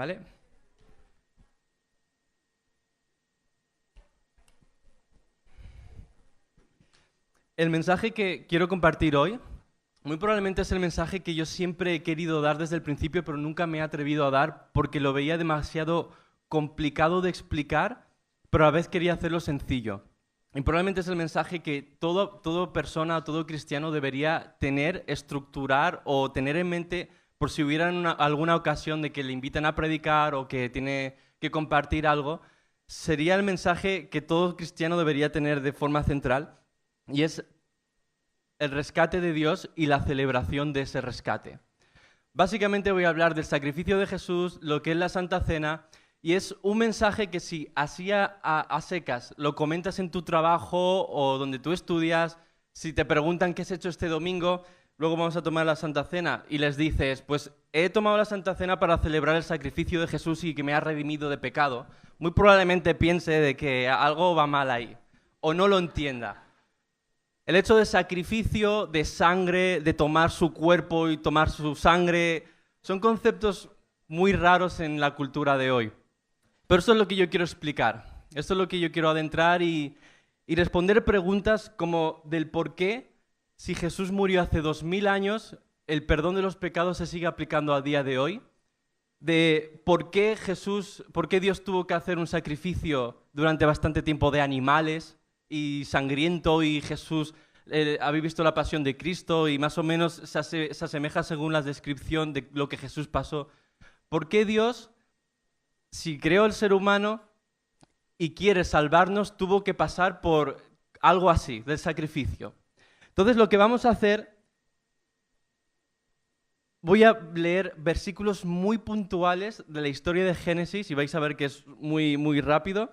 ¿vale? El mensaje que quiero compartir hoy, muy probablemente es el mensaje que yo siempre he querido dar desde el principio, pero nunca me he atrevido a dar porque lo veía demasiado complicado de explicar, pero a la vez quería hacerlo sencillo. Y probablemente es el mensaje que todo persona, todo cristiano debería tener, estructurar o tener en mente por si hubiera alguna ocasión de que le invitan a predicar o que tiene que compartir algo. Sería el mensaje que todo cristiano debería tener de forma central, y es el rescate de Dios y la celebración de ese rescate. Básicamente voy a hablar del sacrificio de Jesús, lo que es la Santa Cena, y es un mensaje que si así a secas lo comentas en tu trabajo o donde tú estudias, si te preguntan qué has hecho este domingo, luego vamos a tomar la Santa Cena, y les dices, pues he tomado la Santa Cena para celebrar el sacrificio de Jesús y que me ha redimido de pecado, muy probablemente piense de que algo va mal ahí, o no lo entienda. El hecho de sacrificio, de sangre, de tomar su cuerpo y tomar su sangre, son conceptos muy raros en la cultura de hoy. Pero eso es lo que yo quiero explicar. Esto es lo que yo quiero adentrar y responder preguntas como del por qué, si Jesús murió hace 2000 años, el perdón de los pecados se sigue aplicando a día de hoy. De por qué Dios tuvo que hacer un sacrificio durante bastante tiempo de animales y sangriento, y Jesús, habéis visto la pasión de Cristo y más o menos se asemeja según la descripción de lo que Jesús pasó. ¿Por qué Dios, si creó el ser humano y quiere salvarnos, tuvo que pasar por algo así, del sacrificio? Entonces lo que vamos a hacer, voy a leer versículos muy puntuales de la historia de Génesis, y vais a ver que es muy, muy rápido,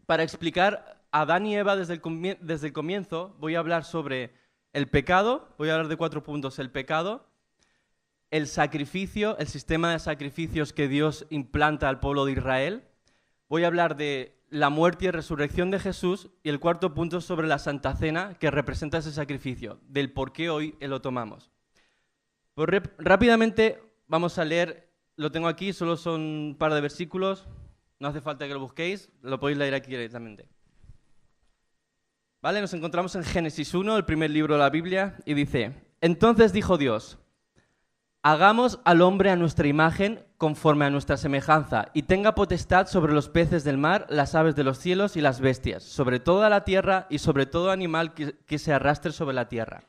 para explicar Adán y Eva desde el comienzo. Voy a hablar sobre el pecado, voy a hablar de 4 puntos: el pecado, el sacrificio, el sistema de sacrificios que Dios implanta al pueblo de Israel. Voy a hablar de la muerte y resurrección de Jesús, y el 4º punto sobre la Santa Cena, que representa ese sacrificio, del por qué hoy lo tomamos. Pues rápidamente vamos a leer, lo tengo aquí, solo son un par de versículos, no hace falta que lo busquéis, lo podéis leer aquí directamente. ¿Vale? Nos encontramos en Génesis 1, el primer libro de la Biblia, y dice: Entonces dijo Dios, hagamos al hombre a nuestra imagen, conforme a nuestra semejanza, y tenga potestad sobre los peces del mar, las aves de los cielos y las bestias, sobre toda la tierra y sobre todo animal que se arrastre sobre la tierra.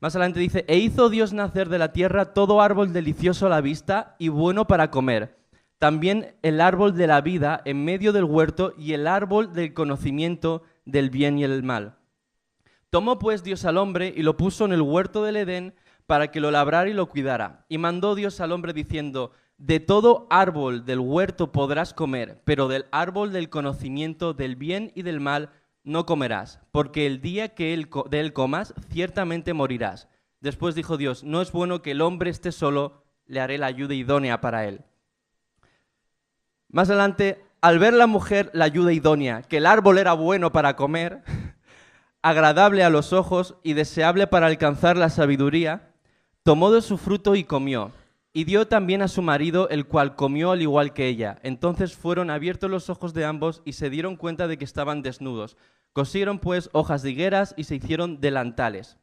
Más adelante dice: E hizo Dios nacer de la tierra todo árbol delicioso a la vista y bueno para comer, también el árbol de la vida en medio del huerto y el árbol del conocimiento del bien y el mal. Tomó pues Dios al hombre y lo puso en el huerto del Edén para que lo labrara y lo cuidara. Y mandó Dios al hombre diciendo: De todo árbol del huerto podrás comer, pero del árbol del conocimiento del bien y del mal no comerás, porque el día que de él comas, ciertamente morirás. Después dijo Dios: No es bueno que el hombre esté solo, le haré la ayuda idónea para él. Más adelante, al ver la mujer la ayuda idónea, que el árbol era bueno para comer, agradable a los ojos y deseable para alcanzar la sabiduría, tomó de su fruto y comió, y dio también a su marido, el cual comió al igual que ella. Entonces fueron abiertos los ojos de ambos y se dieron cuenta de que estaban desnudos. Cosieron pues hojas de higueras y se hicieron delantales.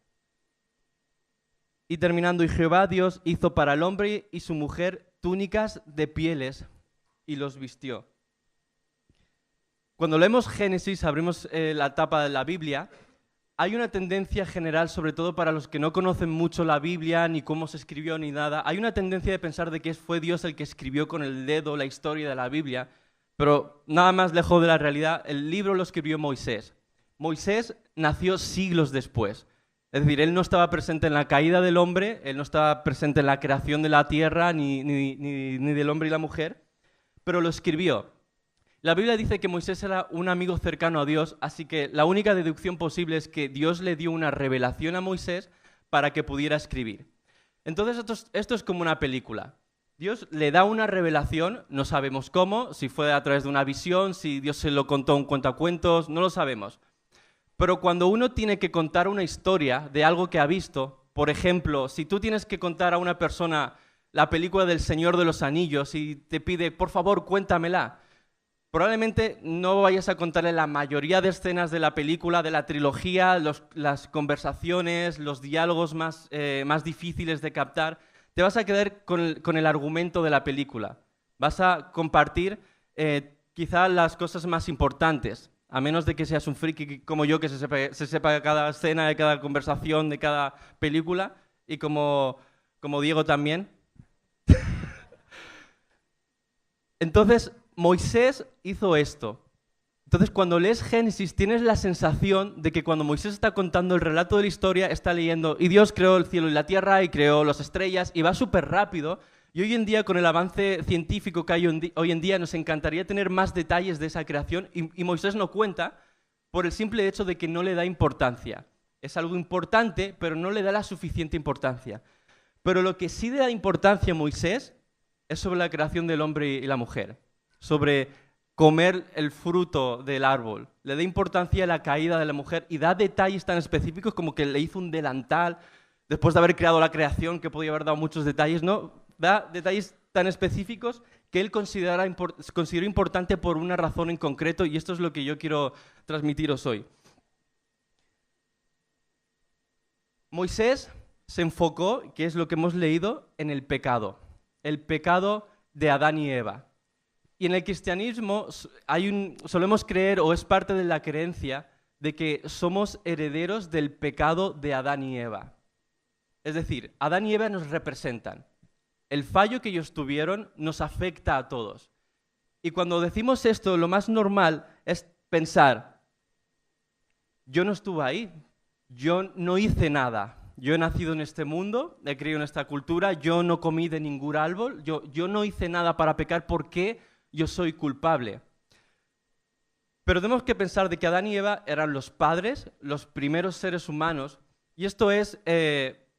Y terminando, y Jehová Dios hizo para el hombre y su mujer túnicas de pieles y los vistió. Cuando leemos Génesis, abrimos la tapa de la Biblia, hay una tendencia general, sobre todo para los que no conocen mucho la Biblia, ni cómo se escribió, ni nada, hay una tendencia de pensar de que fue Dios el que escribió con el dedo la historia de la Biblia, pero nada más lejos de la realidad. El libro lo escribió Moisés. Moisés nació siglos después. Es decir, él no estaba presente en la caída del hombre, él no estaba presente en la creación de la tierra, ni del hombre y la mujer, pero lo escribió. La Biblia dice que Moisés era un amigo cercano a Dios, así que la única deducción posible es que Dios le dio una revelación a Moisés para que pudiera escribir. Entonces esto es como una película. Dios le da una revelación, no sabemos cómo, si fue a través de una visión, si Dios se lo contó un cuentacuentos, no lo sabemos. Pero cuando uno tiene que contar una historia de algo que ha visto, por ejemplo, si tú tienes que contar a una persona la película del Señor de los Anillos y te pide, por favor, cuéntamela, probablemente no vayas a contarle la mayoría de escenas de la película, de la trilogía, las conversaciones, los diálogos más difíciles de captar. Te vas a quedar con el argumento de la película. Vas a compartir quizá las cosas más importantes, a menos de que seas un friki como yo, que se sepa cada escena de cada conversación, de cada película, y como Diego también. Entonces, Moisés hizo esto. Entonces, cuando lees Génesis, tienes la sensación de que cuando Moisés está contando el relato de la historia, está leyendo, y Dios creó el cielo y la tierra, y creó las estrellas, y va súper rápido. Y hoy en día, con el avance científico que hay hoy en día, nos encantaría tener más detalles de esa creación, y Moisés no cuenta por el simple hecho de que no le da importancia. Es algo importante, pero no le da la suficiente importancia. Pero lo que sí le da importancia a Moisés es sobre la creación del hombre y la mujer, sobre comer el fruto del árbol. Le da importancia a la caída de la mujer y da detalles tan específicos como que le hizo un delantal después de haber creado la creación, que podía haber dado muchos detalles, ¿no? Da detalles tan específicos que él consideró importante por una razón en concreto, y esto es lo que yo quiero transmitiros hoy. Moisés se enfocó, que es lo que hemos leído, en el pecado de Adán y Eva. Y en el cristianismo solemos creer, o es parte de la creencia, de que somos herederos del pecado de Adán y Eva. Es decir, Adán y Eva nos representan. El fallo que ellos tuvieron nos afecta a todos. Y cuando decimos esto, lo más normal es pensar, yo no estuve ahí, yo no hice nada. Yo he nacido en este mundo, he creído en esta cultura, yo no comí de ningún árbol, yo no hice nada para pecar, ¿por qué yo soy culpable? Pero tenemos que pensar de que Adán y Eva eran los padres, los primeros seres humanos, y esto es,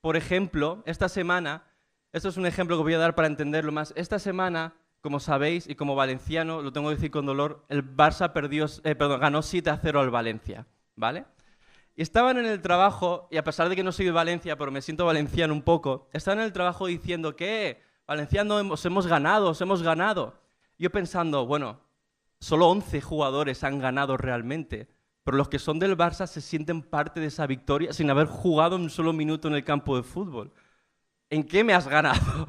por ejemplo, esta semana, esto es un ejemplo que voy a dar para entenderlo más, esta semana, como sabéis, y como valenciano, lo tengo que decir con dolor, el Barça ganó 7-0 al Valencia, ¿vale? Y estaban en el trabajo, y a pesar de que no soy de Valencia, pero me siento valenciano un poco, estaban en el trabajo diciendo que valenciano hemos ganado. Yo pensando, bueno, solo 11 jugadores han ganado realmente, pero los que son del Barça se sienten parte de esa victoria sin haber jugado un solo minuto en el campo de fútbol. ¿En qué me has ganado?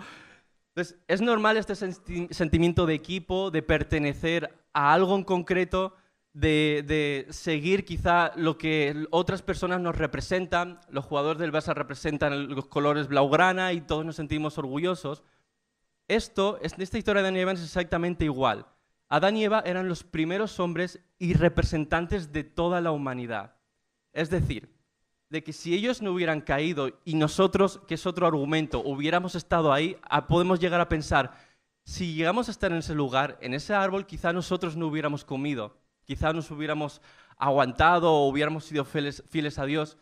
Entonces, es normal este sentimiento de equipo, de pertenecer a algo en concreto, de seguir quizá lo que otras personas nos representan. Los jugadores del Barça representan los colores blaugrana y todos nos sentimos orgullosos. Esta historia de Adán y Eva es exactamente igual. Adán y Eva eran los primeros hombres y representantes de toda la humanidad. Es decir, de que si ellos no hubieran caído y nosotros, que es otro argumento, hubiéramos estado ahí, podemos llegar a pensar, si llegamos a estar en ese lugar, en ese árbol, quizá nosotros no hubiéramos comido. Quizá nos hubiéramos aguantado o hubiéramos sido fieles a Dios.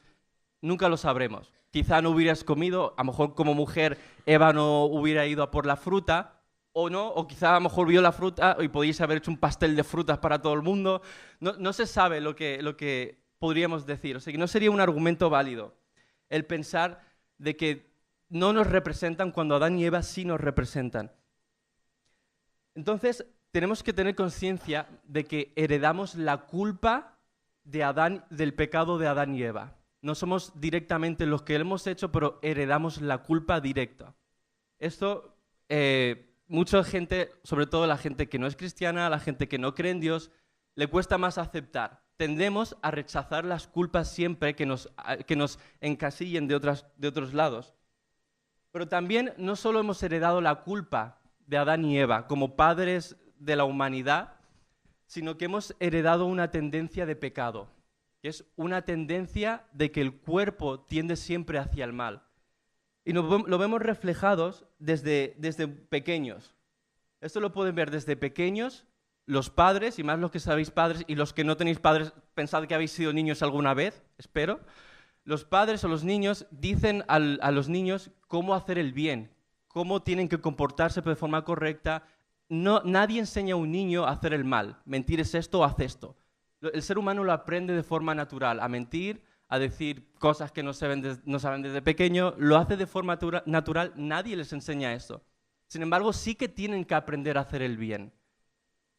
Nunca lo sabremos. Quizá no hubieras comido, a lo mejor como mujer Eva no hubiera ido a por la fruta, o no, o quizá a lo mejor vio la fruta y podíais haber hecho un pastel de frutas para todo el mundo. No se sabe lo que podríamos decir. O sea, que no sería un argumento válido el pensar de que no nos representan cuando Adán y Eva sí nos representan. Entonces, tenemos que tener conciencia de que heredamos la culpa del pecado de Adán y Eva. No somos directamente los que lo hemos hecho, pero heredamos la culpa directa. Esto, mucha gente, sobre todo la gente que no es cristiana, la gente que no cree en Dios, le cuesta más aceptar. Tendemos a rechazar las culpas siempre que nos encasillen de otros lados. Pero también no solo hemos heredado la culpa de Adán y Eva como padres de la humanidad, sino que hemos heredado una tendencia de pecado, que es una tendencia de que el cuerpo tiende siempre hacia el mal. Y lo vemos reflejados desde pequeños. Esto lo pueden ver desde pequeños, los padres, y más los que sabéis padres, y los que no tenéis padres, pensad que habéis sido niños alguna vez, espero. Los padres o los niños dicen a los niños cómo hacer el bien, cómo tienen que comportarse de forma correcta. Nadie enseña a un niño a hacer el mal. Mentir es esto o haz esto. El ser humano lo aprende de forma natural, a mentir, a decir cosas que no saben desde pequeño. Lo hace de forma natural, nadie les enseña eso. Sin embargo, sí que tienen que aprender a hacer el bien.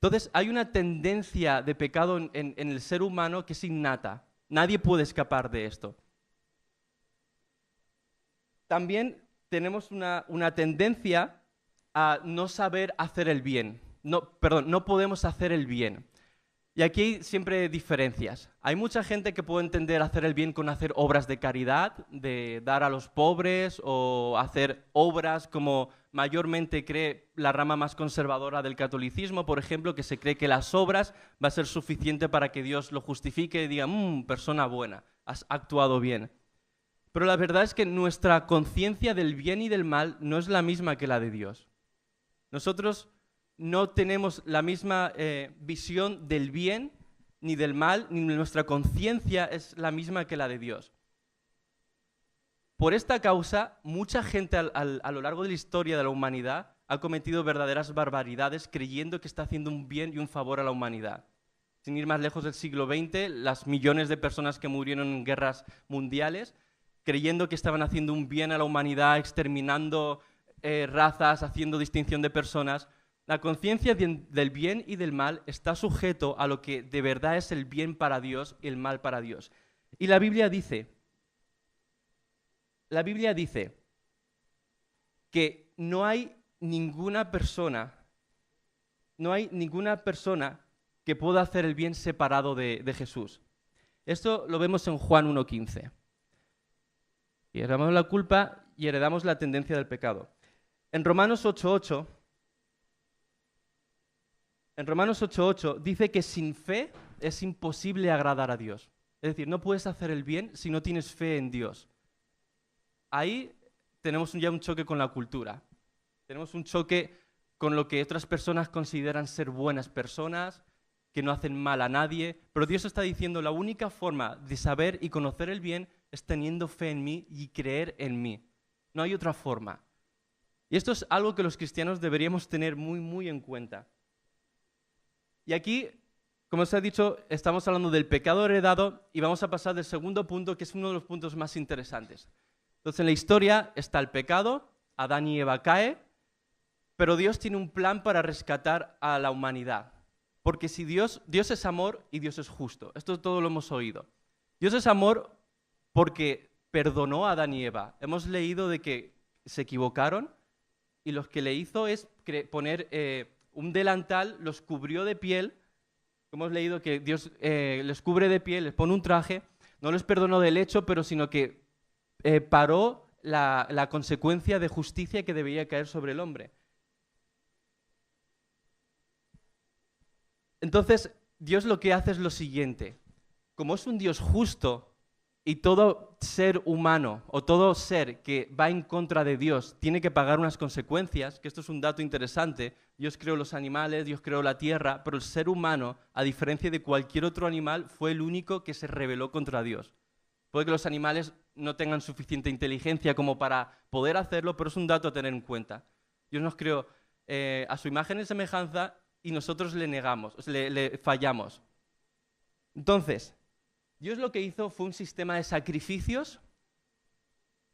Entonces, hay una tendencia de pecado en el ser humano que es innata. Nadie puede escapar de esto. También tenemos una tendencia a no saber hacer el bien. No podemos hacer el bien. Y aquí hay siempre diferencias. Hay mucha gente que puede entender hacer el bien con hacer obras de caridad, de dar a los pobres o hacer obras como mayormente cree la rama más conservadora del catolicismo, por ejemplo, que se cree que las obras va a ser suficiente para que Dios lo justifique y diga, persona buena, has actuado bien. Pero la verdad es que nuestra conciencia del bien y del mal no es la misma que la de Dios. Nosotros no tenemos la misma visión del bien ni del mal, ni nuestra conciencia es la misma que la de Dios. Por esta causa, mucha gente a lo largo de la historia de la humanidad ha cometido verdaderas barbaridades creyendo que está haciendo un bien y un favor a la humanidad. Sin ir más lejos del siglo XX, las millones de personas que murieron en guerras mundiales, creyendo que estaban haciendo un bien a la humanidad, exterminando razas, haciendo distinción de personas. La conciencia del bien y del mal está sujeto a lo que de verdad es el bien para Dios y el mal para Dios. Y la Biblia dice que no hay ninguna persona que pueda hacer el bien separado de Jesús. Esto lo vemos en Juan 1:15. Y heredamos la culpa y heredamos la tendencia del pecado. En Romanos 8:8 dice que sin fe es imposible agradar a Dios. Es decir, no puedes hacer el bien si no tienes fe en Dios. Ahí tenemos ya un choque con la cultura. Tenemos un choque con lo que otras personas consideran ser buenas personas, que no hacen mal a nadie. Pero Dios está diciendo, la única forma de saber y conocer el bien es teniendo fe en mí y creer en mí. No hay otra forma. Y esto es algo que los cristianos deberíamos tener muy, muy en cuenta. Y aquí, como os he dicho, estamos hablando del pecado heredado y vamos a pasar del segundo punto, que es uno de los puntos más interesantes. Entonces, en la historia está el pecado, Adán y Eva caen, pero Dios tiene un plan para rescatar a la humanidad. Porque si Dios es amor y Dios es justo. Esto todo lo hemos oído. Dios es amor porque perdonó a Adán y Eva. Hemos leído de que se equivocaron y lo que le hizo es poner un delantal, los cubrió de piel. Hemos leído que Dios les cubre de piel, les pone un traje, no les perdonó del hecho, pero sino que paró la consecuencia de justicia que debía caer sobre el hombre. Entonces, Dios lo que hace es lo siguiente. Como es un Dios justo y todo ser humano o todo ser que va en contra de Dios tiene que pagar unas consecuencias, que esto es un dato interesante, Dios creó los animales, Dios creó la tierra, pero el ser humano, a diferencia de cualquier otro animal, fue el único que se rebeló contra Dios. Puede que los animales no tengan suficiente inteligencia como para poder hacerlo, pero es un dato a tener en cuenta. Dios nos creó a su imagen y semejanza y nosotros le negamos, le fallamos. Entonces, Dios lo que hizo fue un sistema de sacrificios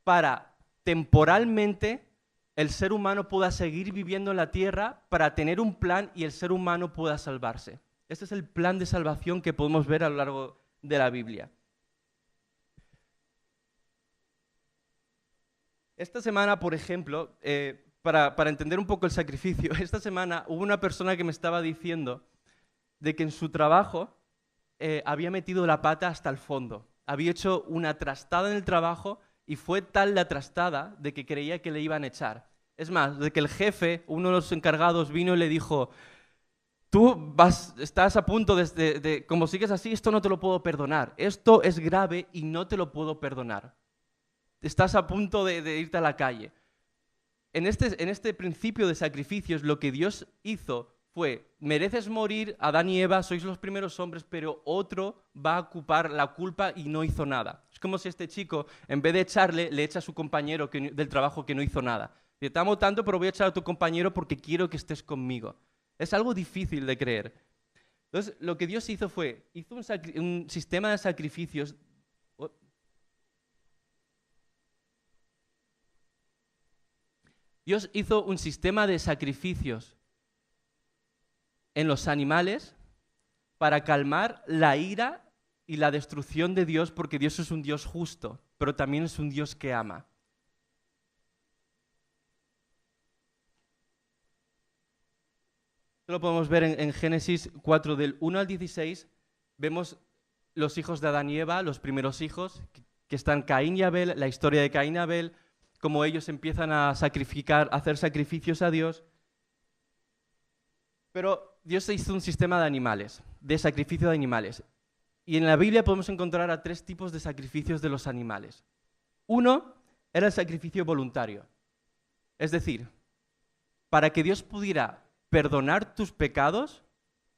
para temporalmente el ser humano pueda seguir viviendo en la tierra para tener un plan y el ser humano pueda salvarse. Este es el plan de salvación que podemos ver a lo largo de la Biblia. Esta semana, por ejemplo, para entender un poco el sacrificio, esta semana hubo una persona que me estaba diciendo de que en su trabajo había metido la pata hasta el fondo. Había hecho una trastada en el trabajo y fue tal la trastada de que creía que le iban a echar. Es más, de que el jefe, uno de los encargados, vino y le dijo, estás a punto como sigues así, esto no te lo puedo perdonar. Esto es grave y no te lo puedo perdonar. Estás a punto de irte a la calle. En este principio de sacrificios, lo que Dios hizo fue, mereces morir, Adán y Eva, sois los primeros hombres, pero otro va a ocupar la culpa y no hizo nada. Es como si este chico, en vez de echarle, le echa a su compañero del trabajo que no hizo nada. Te amo tanto, pero voy a echar a tu compañero porque quiero que estés conmigo. Es algo difícil de creer. Entonces, lo que Dios hizo fue, hizo un sistema de sacrificios. Dios hizo un sistema de sacrificios en los animales para calmar la ira y la destrucción de Dios, porque Dios es un Dios justo, pero también es un Dios que ama. Esto lo podemos ver en Génesis 4, del 1 al 16. Vemos los hijos de Adán y Eva, los primeros hijos, que están Caín y Abel, la historia de Caín y Abel, cómo ellos empiezan a sacrificar, a hacer sacrificios a Dios. Pero Dios hizo un sistema de animales, de sacrificio de animales. Y en la Biblia podemos encontrar a 3 tipos de sacrificios de los animales. Uno era el sacrificio voluntario. Es decir, para que Dios pudiera perdonar tus pecados,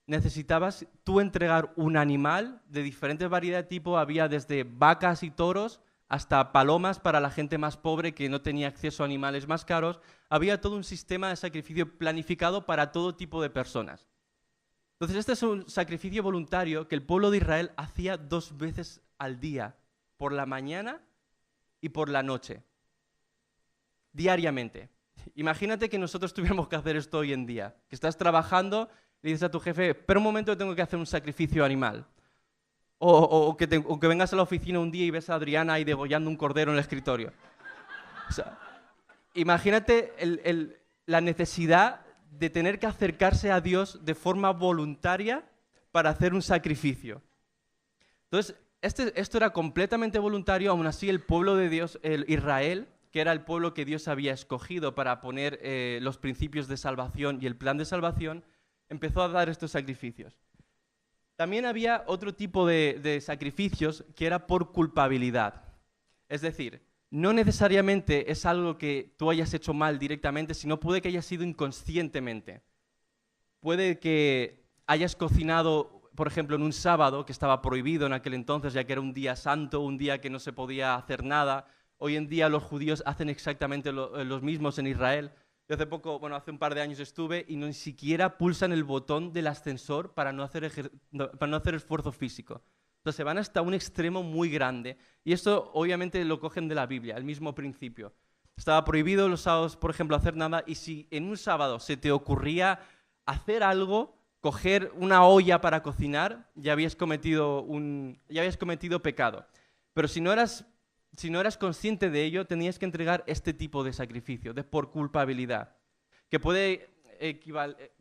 necesitabas tú entregar un animal de diferentes variedades de tipo. Había desde vacas y toros hasta palomas para la gente más pobre que no tenía acceso a animales más caros. Había todo un sistema de sacrificio planificado para todo tipo de personas. Entonces, este es un sacrificio voluntario que el pueblo de Israel hacía 2 veces al día, por la mañana y por la noche, diariamente. Imagínate que nosotros tuviéramos que hacer esto hoy en día, que estás trabajando y le dices a tu jefe, pero un momento, tengo que hacer un sacrificio animal. O que vengas a la oficina un día y ves a Adriana ahí degollando un cordero en el escritorio. O sea, imagínate la necesidad de tener que acercarse a Dios de forma voluntaria para hacer un sacrificio. Entonces, esto era completamente voluntario. Aún así el pueblo de Dios, Israel, que era el pueblo que Dios había escogido para poner los principios de salvación y el plan de salvación, empezó a dar estos sacrificios. También había otro tipo de sacrificios que era por culpabilidad. Es decir, no necesariamente es algo que tú hayas hecho mal directamente, sino puede que haya sido inconscientemente. Puede que hayas cocinado, por ejemplo, en un sábado, que estaba prohibido en aquel entonces, ya que era un día santo, un día que no se podía hacer nada. Hoy en día los judíos hacen exactamente los mismos en Israel. Yo hace un par de años estuve y ni siquiera pulsan el botón del ascensor para no hacer esfuerzo físico. Entonces se van hasta un extremo muy grande. Y esto obviamente lo cogen de la Biblia, el mismo principio. Estaba prohibido los sábados, por ejemplo, hacer nada, y si en un sábado se te ocurría hacer algo, coger una olla para cocinar, ya habías cometido pecado. Pero si no eras consciente de ello, tenías que entregar este tipo de sacrificio, por culpabilidad, que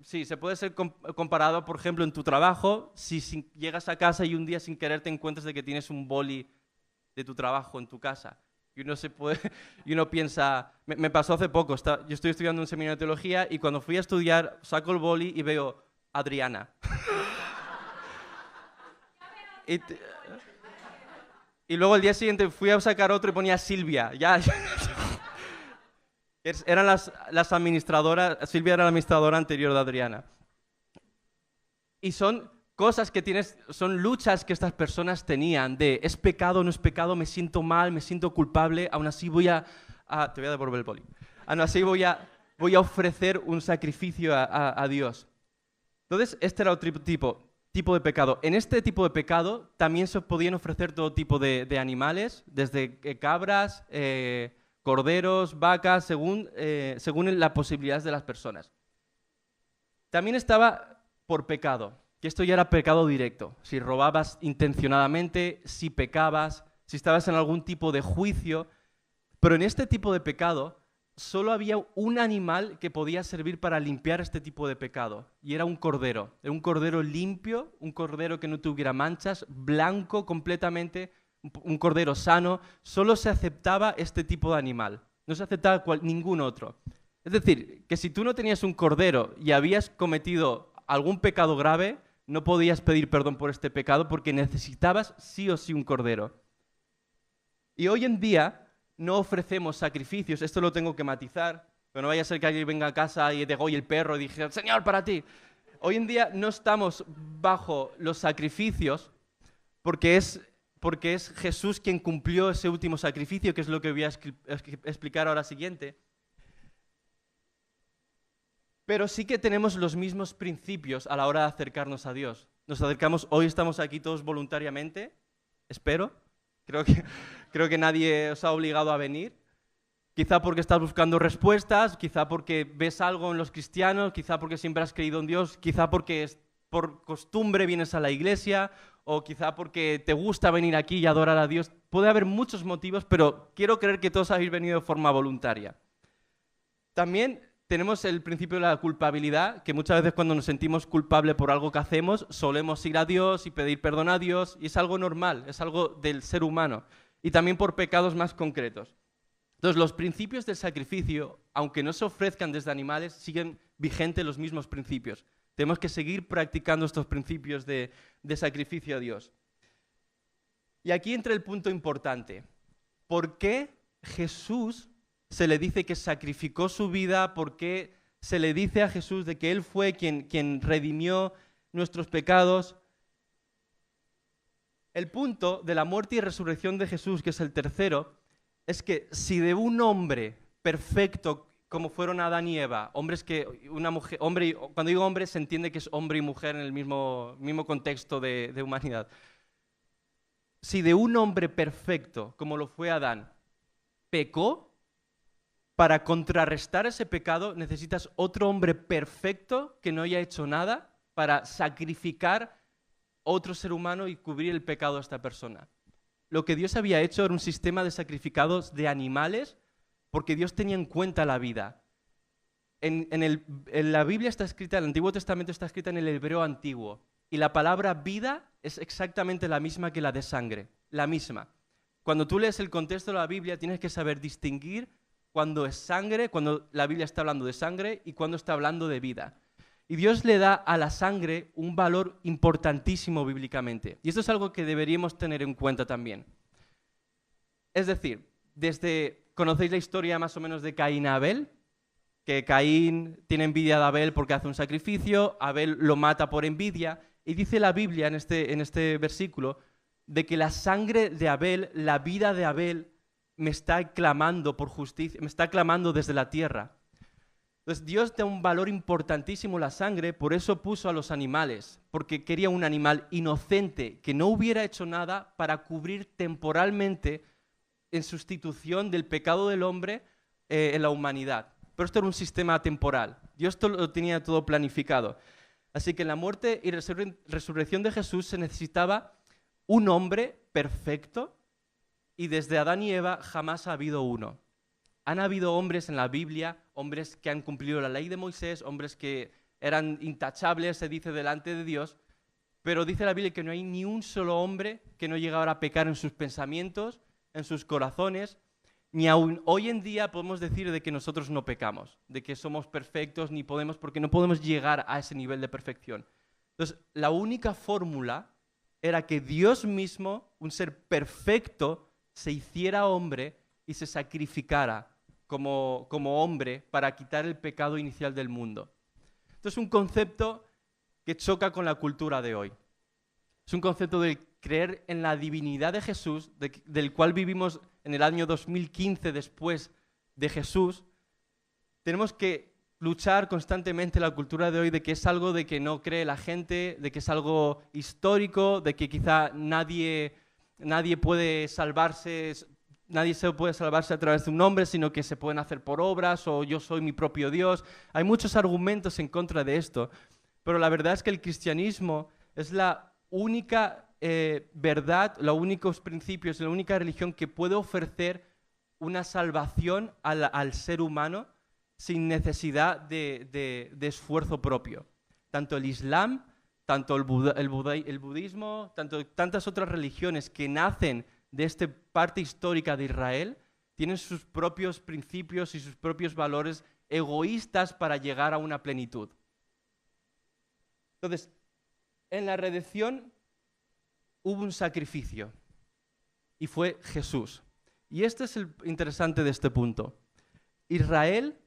se puede ser comparado, por ejemplo, en tu trabajo, si llegas a casa y un día sin querer te encuentras de que tienes un boli de tu trabajo en tu casa. Y uno piensa, me pasó hace poco, yo estoy estudiando un seminario de teología y cuando fui a estudiar saco el boli y veo Adriana. Y luego el día siguiente fui a sacar otro y ponía Silvia. Eran las administradoras, Silvia era la administradora anterior de Adriana. Y son cosas son luchas que estas personas tenían de ¿es pecado o no es pecado? Me siento mal, me siento culpable, aún así te voy a devolver el boli. Aún así voy a ofrecer un sacrificio a Dios. Entonces, este era otro tipo de pecado. En este tipo de pecado también se podían ofrecer todo tipo de animales, desde cabras, corderos, vacas, según las posibilidades de las personas. También estaba por pecado, que esto ya era pecado directo. Si robabas intencionadamente, si pecabas, si estabas en algún tipo de juicio. Pero en este tipo de pecado solo había un animal que podía servir para limpiar este tipo de pecado, y era un cordero limpio, un cordero que no tuviera manchas, blanco completamente, un cordero sano. Solo se aceptaba este tipo de animal, no se aceptaba ningún otro. Es decir, que si tú no tenías un cordero y habías cometido algún pecado grave, no podías pedir perdón por este pecado porque necesitabas sí o sí un cordero. Y hoy en día no ofrecemos sacrificios, esto lo tengo que matizar, pero no vaya a ser que alguien venga a casa y degolle el perro y diga, Señor, para ti. Hoy en día no estamos bajo los sacrificios porque es Jesús quien cumplió ese último sacrificio, que es lo que voy a explicar ahora siguiente. Pero sí que tenemos los mismos principios a la hora de acercarnos a Dios. Nos acercamos, hoy estamos aquí todos voluntariamente, espero. Creo que nadie os ha obligado a venir. Quizá porque estás buscando respuestas, quizá porque ves algo en los cristianos, quizá porque siempre has creído en Dios, quizá porque por costumbre vienes a la iglesia, o quizá porque te gusta venir aquí y adorar a Dios. Puede haber muchos motivos, pero quiero creer que todos habéis venido de forma voluntaria. También tenemos el principio de la culpabilidad, que muchas veces cuando nos sentimos culpables por algo que hacemos, solemos ir a Dios y pedir perdón a Dios, y es algo normal, es algo del ser humano, y también por pecados más concretos. Entonces, los principios del sacrificio, aunque no se ofrezcan desde animales, siguen vigentes los mismos principios. Tenemos que seguir practicando estos principios de sacrificio a Dios. Y aquí entra el punto importante. ¿Por qué Jesús se le dice que sacrificó su vida? ¿Por qué se le dice a Jesús de que Él fue quien redimió nuestros pecados? El punto de la muerte y resurrección de Jesús, que es el tercero, es que si de un hombre perfecto como fueron Adán y Eva, hombres que una mujer, cuando digo hombre se entiende que es hombre y mujer en el mismo contexto de humanidad. Si de un hombre perfecto como lo fue Adán pecó, para contrarrestar ese pecado necesitas otro hombre perfecto que no haya hecho nada para sacrificar otro ser humano y cubrir el pecado de esta persona. Lo que Dios había hecho era un sistema de sacrificados de animales porque Dios tenía en cuenta la vida. En la Biblia está escrita, el Antiguo Testamento está escrita en el hebreo antiguo, y la palabra vida es exactamente la misma que la de sangre, la misma. Cuando tú lees el contexto de la Biblia tienes que saber distinguir cuando es sangre, cuando la Biblia está hablando de sangre y cuando está hablando de vida. Y Dios le da a la sangre un valor importantísimo bíblicamente. Y esto es algo que deberíamos tener en cuenta también. Es decir, ¿conocéis la historia más o menos de Caín y Abel? Que Caín tiene envidia de Abel porque hace un sacrificio, Abel lo mata por envidia, y dice la Biblia en este versículo de que la sangre de Abel, la vida de Abel, me está clamando por justicia, me está clamando desde la tierra. Entonces Dios da un valor importantísimo a la sangre, por eso puso a los animales, porque quería un animal inocente que no hubiera hecho nada para cubrir temporalmente en sustitución del pecado del hombre en la humanidad. Pero esto era un sistema temporal. Dios lo tenía todo planificado. Así que en la muerte y resurrección de Jesús se necesitaba un hombre perfecto, y desde Adán y Eva jamás ha habido uno. Han habido hombres en la Biblia, hombres que han cumplido la ley de Moisés, hombres que eran intachables, se dice, delante de Dios, pero dice la Biblia que no hay ni un solo hombre que no llegara a pecar en sus pensamientos, en sus corazones, ni aún hoy en día podemos decir de que nosotros no pecamos, de que somos perfectos, porque no podemos llegar a ese nivel de perfección. Entonces, la única fórmula era que Dios mismo, un ser perfecto, se hiciera hombre y se sacrificara como hombre para quitar el pecado inicial del mundo. Esto es un concepto que choca con la cultura de hoy. Es un concepto de creer en la divinidad de Jesús, del cual vivimos en el año 2015 después de Jesús. Tenemos que luchar constantemente en la cultura de hoy de que es algo de que no cree la gente, de que es algo histórico, de que quizá nadie puede salvarse. Nadie se puede salvarse a través de un hombre, sino que se pueden hacer por obras, o yo soy mi propio Dios. Hay muchos argumentos en contra de esto, pero la verdad es que el cristianismo es la única verdad, los únicos principios, la única religión que puede ofrecer una salvación al ser humano sin necesidad de esfuerzo propio. Tanto el Islam, tanto el budismo, tantas otras religiones que nacen de esta parte histórica de Israel, tienen sus propios principios y sus propios valores egoístas para llegar a una plenitud. Entonces, en la redención hubo un sacrificio y fue Jesús. Y este es el interesante de este punto. Israel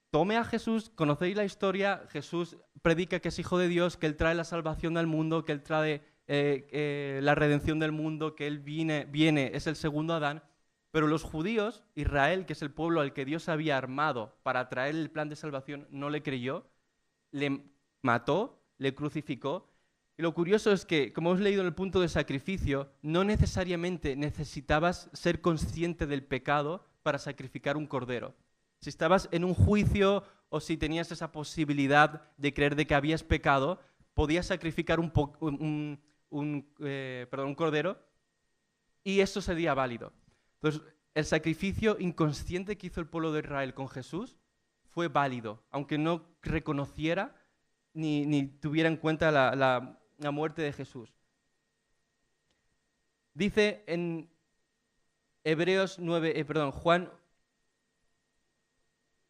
tome a Jesús, conocéis la historia, Jesús predica que es hijo de Dios, que Él trae la salvación al mundo, que Él trae la redención del mundo, que Él viene, es el segundo Adán, pero los judíos, Israel, que es el pueblo al que Dios había armado para traer el plan de salvación, no le creyó, le mató, le crucificó. Y lo curioso es que, como hemos leído en el punto de sacrificio, no necesariamente necesitabas ser consciente del pecado para sacrificar un cordero. Si estabas en un juicio o si tenías esa posibilidad de creer de que habías pecado, podías sacrificar un cordero y eso sería válido. Entonces, el sacrificio inconsciente que hizo el pueblo de Israel con Jesús fue válido, aunque no reconociera ni tuviera en cuenta la muerte de Jesús. Dice en Juan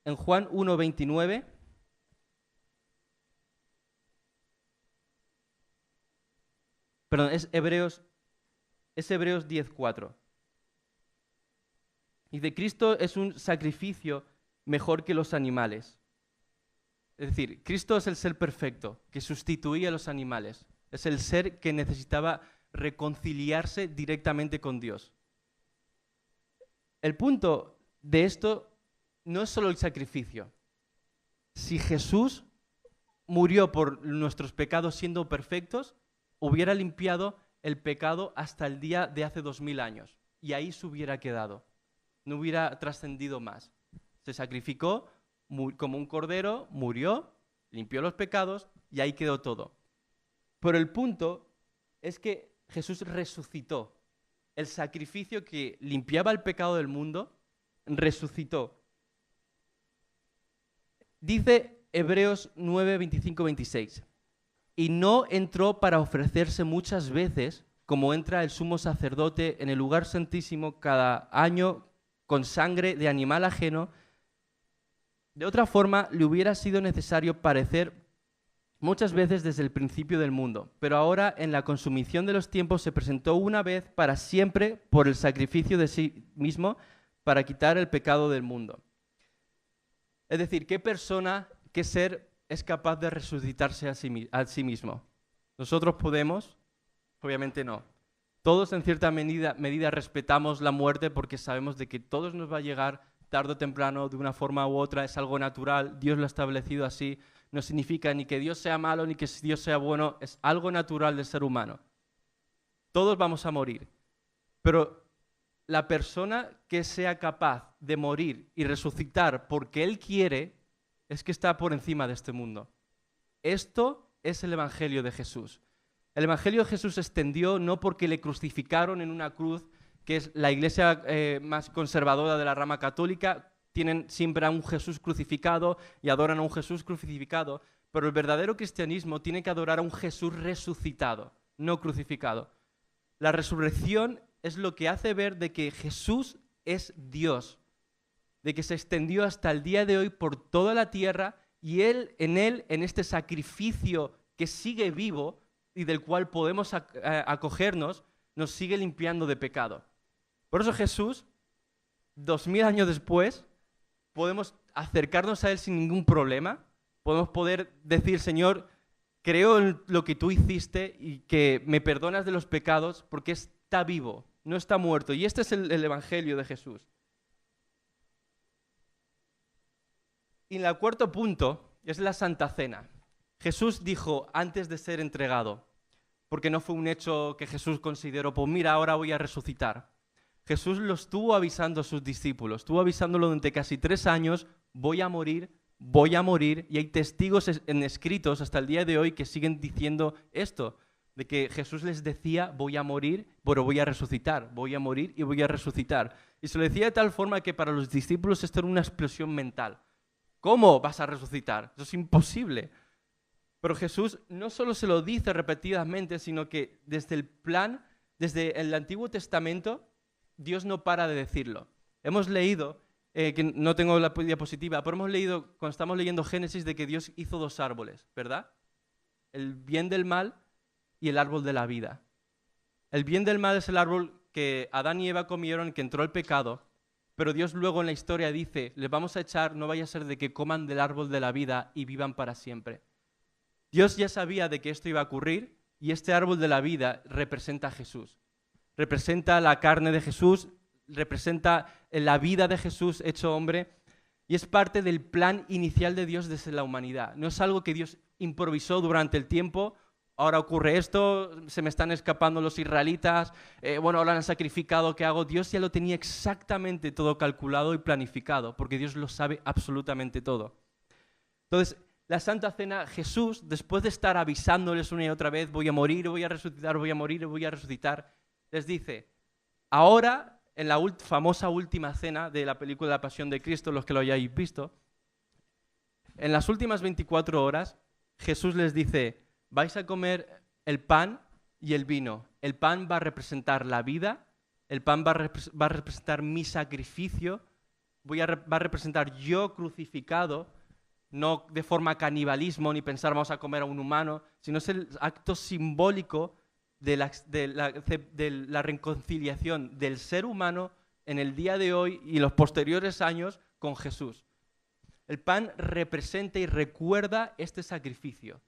1:29, es Hebreos 10:4. Dice, Cristo es un sacrificio mejor que los animales. Es decir, Cristo es el ser perfecto que sustituía a los animales. Es el ser que necesitaba reconciliarse directamente con Dios. El punto de esto no es solo el sacrificio. Si Jesús murió por nuestros pecados siendo perfectos, hubiera limpiado el pecado hasta el día de hace 2000 años. Y ahí se hubiera quedado. No hubiera trascendido más. Se sacrificó como un cordero, murió, limpió los pecados y ahí quedó todo. Pero el punto es que Jesús resucitó. El sacrificio que limpiaba el pecado del mundo, resucitó. Dice Hebreos 9, 25, 26. Y no entró para ofrecerse muchas veces, como entra el sumo sacerdote en el lugar santísimo cada año con sangre de animal ajeno. De otra forma, le hubiera sido necesario padecer muchas veces desde el principio del mundo, pero ahora en la consumición de los tiempos se presentó una vez para siempre por el sacrificio de sí mismo para quitar el pecado del mundo. Es decir, ¿qué persona, qué ser es capaz de resucitarse a sí mismo? ¿Nosotros podemos? Obviamente no. Todos en cierta medida respetamos la muerte porque sabemos de que todos nos va a llegar tarde o temprano, de una forma u otra, es algo natural, Dios lo ha establecido así, no significa ni que Dios sea malo ni que Dios sea bueno, es algo natural del ser humano. Todos vamos a morir, pero la persona que sea capaz de morir y resucitar porque Él quiere, es que está por encima de este mundo. Esto es el Evangelio de Jesús. El Evangelio de Jesús se extendió no porque le crucificaron en una cruz, que es la iglesia más conservadora de la rama católica, tienen siempre a un Jesús crucificado y adoran a un Jesús crucificado, pero el verdadero cristianismo tiene que adorar a un Jesús resucitado, no crucificado. La resurrección es lo que hace ver de que Jesús es Dios, de que se extendió hasta el día de hoy por toda la tierra y Él, en este sacrificio que sigue vivo y del cual podemos acogernos, nos sigue limpiando de pecado. Por eso Jesús, 2000 años después, podemos acercarnos a Él sin ningún problema, podemos poder decir, Señor, creo en lo que tú hiciste y que me perdonas de los pecados porque está vivo, no está muerto. Y este es el Evangelio de Jesús. Y el cuarto punto es la Santa Cena. Jesús dijo antes de ser entregado, porque no fue un hecho que Jesús consideró, pues mira, ahora voy a resucitar. Jesús lo estuvo avisando a sus discípulos, estuvo avisándolo durante casi 3 años, voy a morir, y hay testigos escritos hasta el día de hoy que siguen diciendo esto, de que Jesús les decía, voy a morir, pero voy a resucitar, voy a morir y voy a resucitar. Y se lo decía de tal forma que para los discípulos esto era una explosión mental. ¿Cómo vas a resucitar? Eso es imposible. Pero Jesús no solo se lo dice repetidamente, sino que desde el Antiguo Testamento, Dios no para de decirlo. Hemos leído, que no tengo la diapositiva, pero hemos leído, cuando estamos leyendo Génesis, de que Dios hizo 2 árboles, ¿verdad? El bien del mal y el árbol de la vida. El bien del mal es el árbol que Adán y Eva comieron, que entró el pecado, pero Dios luego en la historia dice, les vamos a echar, no vaya a ser de que coman del árbol de la vida y vivan para siempre. Dios ya sabía de que esto iba a ocurrir y este árbol de la vida representa a Jesús. Representa la carne de Jesús, representa la vida de Jesús hecho hombre y es parte del plan inicial de Dios desde la humanidad. No es algo que Dios improvisó durante el tiempo ahora ocurre esto, se me están escapando los israelitas, bueno, ahora han sacrificado, ¿qué hago? Dios ya lo tenía exactamente todo calculado y planificado, porque Dios lo sabe absolutamente todo. Entonces, la Santa Cena, Jesús, después de estar avisándoles una y otra vez, voy a morir, voy a resucitar, voy a morir, voy a resucitar, les dice, ahora, en la famosa última cena de la película La Pasión de Cristo, los que lo hayáis visto, en las últimas 24 horas, Jesús les dice, vais a comer el pan y el vino. El pan va a representar la vida, el pan va a representar mi sacrificio, va a representar yo crucificado, no de forma canibalismo ni pensar vamos a comer a un humano, sino es el acto simbólico de la reconciliación del ser humano en el día de hoy y los posteriores años con Jesús. El pan representa y recuerda este sacrificio.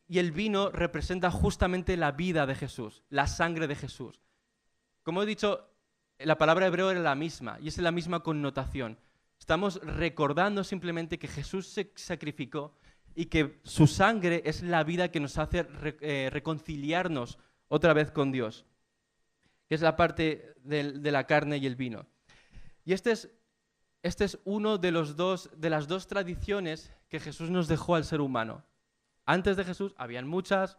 Y el vino representa justamente la vida de Jesús, la sangre de Jesús. Como he dicho, la palabra hebreo era la misma y es la misma connotación. Estamos recordando simplemente que Jesús se sacrificó y que su sangre es la vida que nos hace reconciliarnos otra vez con Dios, que es la parte de la carne y el vino. Y este es uno de las dos tradiciones que Jesús nos dejó al ser humano. Antes de Jesús habían muchos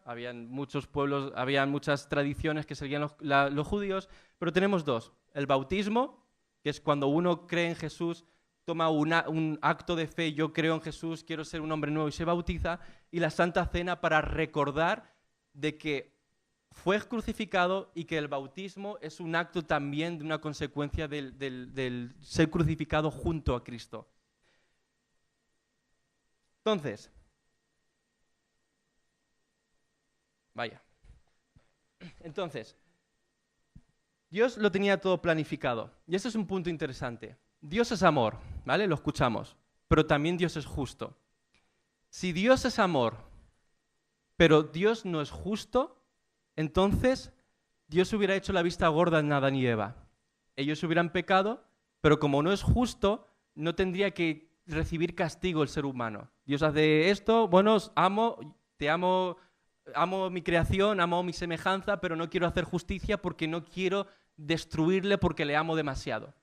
pueblos, habían muchas tradiciones que seguían los judíos, pero tenemos dos. El bautismo, que es cuando uno cree en Jesús, toma un acto de fe, yo creo en Jesús, quiero ser un hombre nuevo y se bautiza, y la Santa Cena para recordar de que fue crucificado y que el bautismo es un acto también de una consecuencia del ser crucificado junto a Cristo. Entonces, Dios lo tenía todo planificado. Y este es un punto interesante. Dios es amor, ¿vale? Lo escuchamos. Pero también Dios es justo. Si Dios es amor, pero Dios no es justo, entonces Dios hubiera hecho la vista gorda en Adán y Eva. Ellos hubieran pecado, pero como no es justo, no tendría que recibir castigo el ser humano. Dios hace esto, bueno, te amo mi creación, amo mi semejanza, pero no quiero hacer justicia porque no quiero destruirle porque le amo demasiado.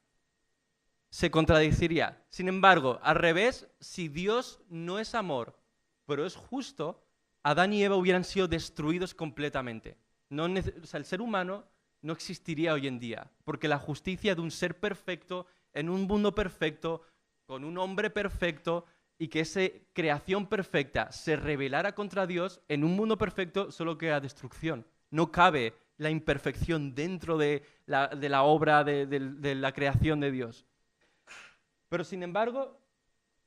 Se contradeciría. Sin embargo, al revés, si Dios no es amor, pero es justo, Adán y Eva hubieran sido destruidos completamente. El ser humano no existiría hoy en día, porque la justicia de un ser perfecto, en un mundo perfecto, con un hombre perfecto, y que esa creación perfecta se rebelara contra Dios, en un mundo perfecto solo queda destrucción. No cabe la imperfección dentro de la obra de la creación de Dios. Pero sin embargo,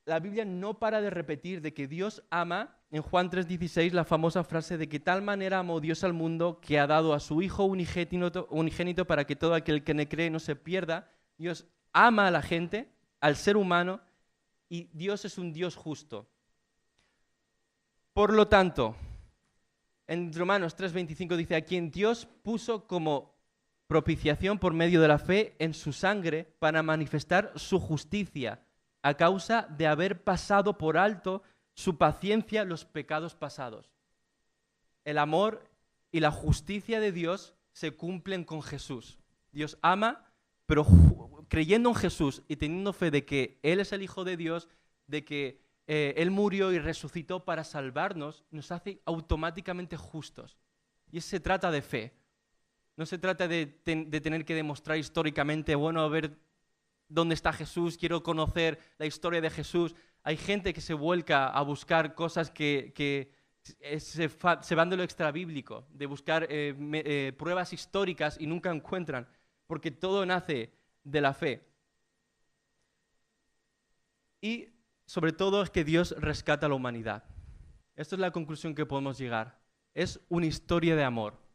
la Biblia no para de repetir de que Dios ama, en Juan 3:16, la famosa frase de que tal manera amó Dios al mundo que ha dado a su Hijo unigénito para que todo aquel que le cree no se pierda. Dios ama a la gente, al ser humano, y Dios es un Dios justo. Por lo tanto, en Romanos 3:25 dice, a quien Dios puso como propiciación por medio de la fe en su sangre para manifestar su justicia, a causa de haber pasado por alto su paciencia los pecados pasados. El amor y la justicia de Dios se cumplen con Jesús. Dios ama, pero creyendo en Jesús y teniendo fe de que Él es el Hijo de Dios, de que Él murió y resucitó para salvarnos, nos hace automáticamente justos. Y eso se trata de fe. No se trata de tener que demostrar históricamente, bueno, a ver dónde está Jesús, quiero conocer la historia de Jesús. Hay gente que se vuelca a buscar cosas que se van de lo extrabíblico, de buscar pruebas históricas y nunca encuentran, porque todo nace de la fe. Y sobre todo es que Dios rescata a la humanidad. Esta es la conclusión que podemos llegar. Es una historia de amor.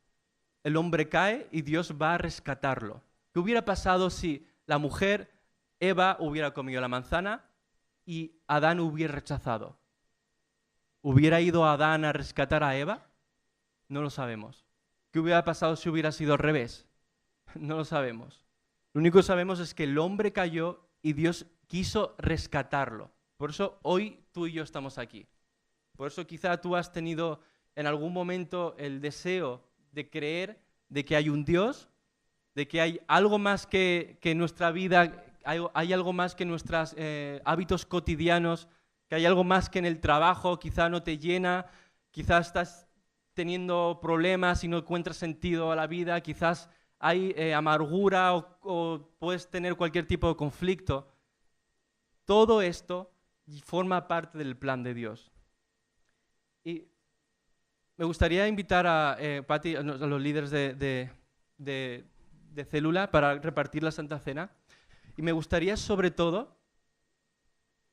El hombre cae y Dios va a rescatarlo. ¿Qué hubiera pasado si la mujer, Eva, hubiera comido la manzana y Adán hubiera rechazado? ¿Hubiera ido Adán a rescatar a Eva? No lo sabemos. ¿Qué hubiera pasado si hubiera sido al revés? No lo sabemos. Lo único que sabemos es que el hombre cayó y Dios quiso rescatarlo. Por eso hoy tú y yo estamos aquí. Por eso quizá tú has tenido en algún momento el deseo de creer de que hay un Dios, de que hay algo más que nuestra vida, hay algo más que nuestros hábitos cotidianos, que hay algo más que en el trabajo, quizá no te llena, quizás estás teniendo problemas y no encuentras sentido a la vida, quizás hay amargura o puedes tener cualquier tipo de conflicto. Todo esto forma parte del plan de Dios. Y me gustaría invitar a Pati, a los líderes de célula para repartir la Santa Cena. Y me gustaría sobre todo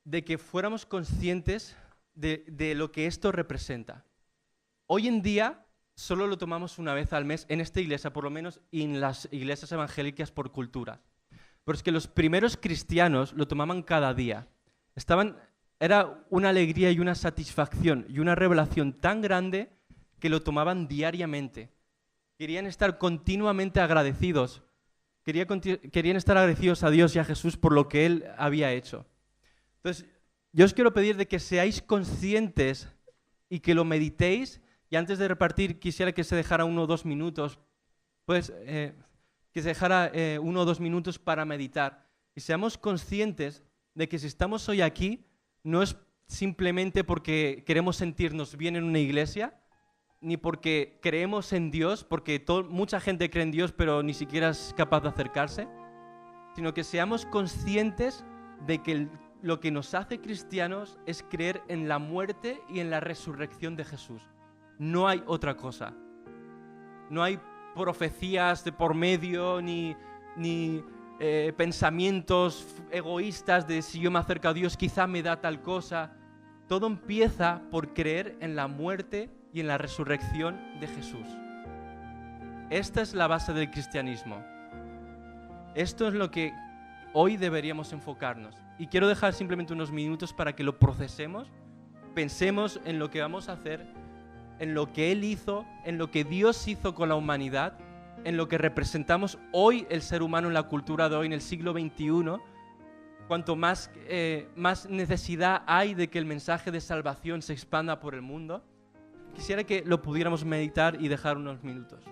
de que fuéramos conscientes de lo que esto representa. Hoy en día solo lo tomamos una vez al mes en esta iglesia, por lo menos, y en las iglesias evangélicas por cultura. Pero es que los primeros cristianos lo tomaban cada día. Era una alegría y una satisfacción y una revelación tan grande que lo tomaban diariamente. Querían estar continuamente agradecidos. Querían estar agradecidos a Dios y a Jesús por lo que Él había hecho. Entonces, yo os quiero pedir de que seáis conscientes y que lo meditéis. Y antes de repartir, quisiera que se dejara 1 o 2 minutos, pues, que se dejara 1 o 2 minutos para meditar. Y seamos conscientes de que si estamos hoy aquí, no es simplemente porque queremos sentirnos bien en una iglesia, ni porque creemos en Dios, porque mucha gente cree en Dios, pero ni siquiera es capaz de acercarse, sino que seamos conscientes de que lo que nos hace cristianos es creer en la muerte y en la resurrección de Jesús. No hay otra cosa. No hay profecías de por medio, ni pensamientos egoístas de si yo me acerco a Dios quizá me da tal cosa. Todo empieza por creer en la muerte y en la resurrección de Jesús. Esta es la base del cristianismo. Esto es lo que hoy deberíamos enfocarnos. Y quiero dejar simplemente unos minutos para que lo procesemos, pensemos en lo que vamos a hacer, en lo que Él hizo, en lo que Dios hizo con la humanidad, en lo que representamos hoy el ser humano en la cultura de hoy, en el siglo XXI. Cuanto más necesidad hay de que el mensaje de salvación se expanda por el mundo, quisiera que lo pudiéramos meditar y dejar unos minutos.